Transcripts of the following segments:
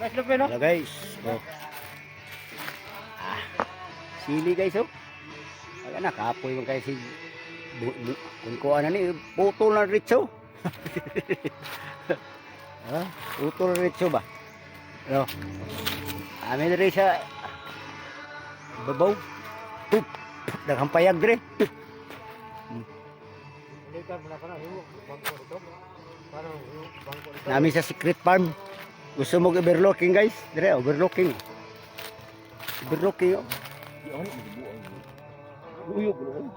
Nice look, no? Hello guys. Oh. Sili guys oh. Wala na kapoy man kay si kung kuha na ni putol na ritso. Ha? Putol na ritso ba? Ano? Amin rin sa babaw. Tup. Daghang payag dire. Namin sa secret farm. Gusto mo overlooking guys? Dire overlooking. Overlooking oh. Uyog no.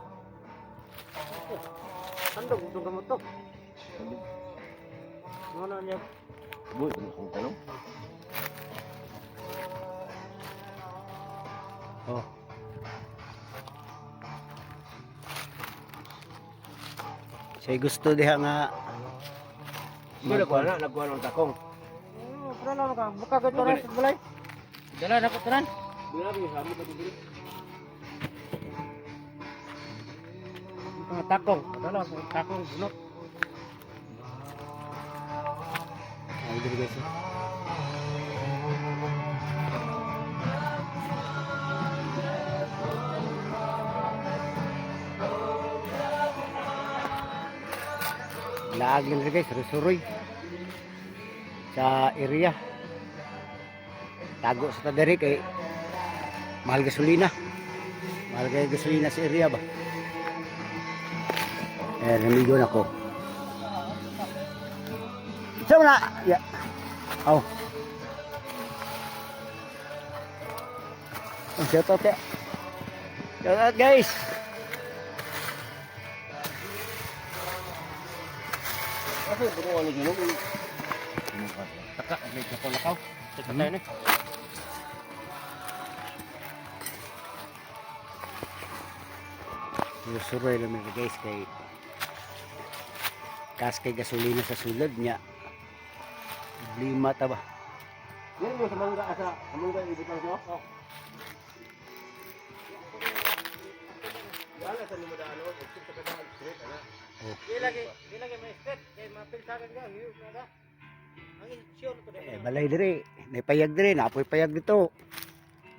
Andog dong kamu to. Mana niya? Boy, kung tanong. Oh. Say gusto diha nga nagkuha ng takong. Pernah lang ka, buka ka tanan sa balay. Dala na ko tanan. Dala bi sa mo diri. Mga takong, dala ko takong bunot. Ay diri guys. Laag lang diri guys, suruy. Sa area tago sa tadari kay mahal gasolina sa area ba namigo na ko sa na ya oh shout out ya shout out guys Ako bunuan ni Ginoo. Taka, may kakolakaw. Taka tayo na. Suroy lang mga guys kay kay gasolina sa sulod niya. Problema ta ba? Yan mo sa mangga asa, mangga ibutang ko. Oh. Wala sa limo daan o, sa kadaan straight ana. Di lagi may straight kay mapilsagan ka, hiyo na. Ang insure to Balay dire, may payag dire, napoy payag dito.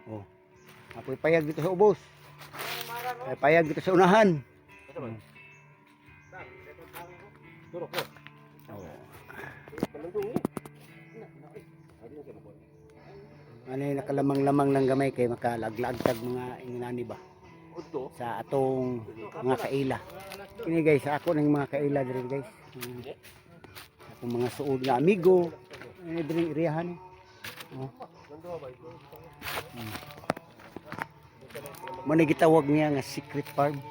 Oh. Napoy payag dito sa ubos. May payag dito sa unahan. Duro ko. Oh. Ano yung nakalamang-lamang ng gamay kay makalaglag-tag mga inani ba? Sa atong mga kaila. Kini guys, ako ng mga kaila dire guys. Akong mga suod nga amigo. Ano dire iriyahan eh. Oh. Muna gitawag niya nga secret farm.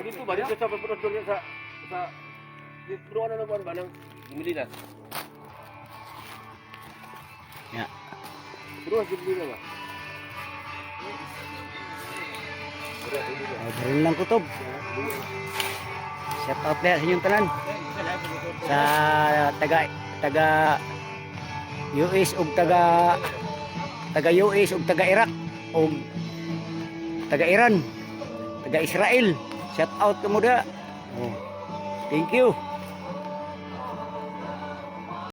Dito ba dito sa pagprodol sa dito ano na ba nang Gimilinas? Ya. Pero Gimilinas ba? Darin lang kutob. Shout out sa inyong tanan. Sa taga US ug taga US ug taga Iraq ug taga Iran, taga Israel. Shout out kamo da. Oh. Thank you.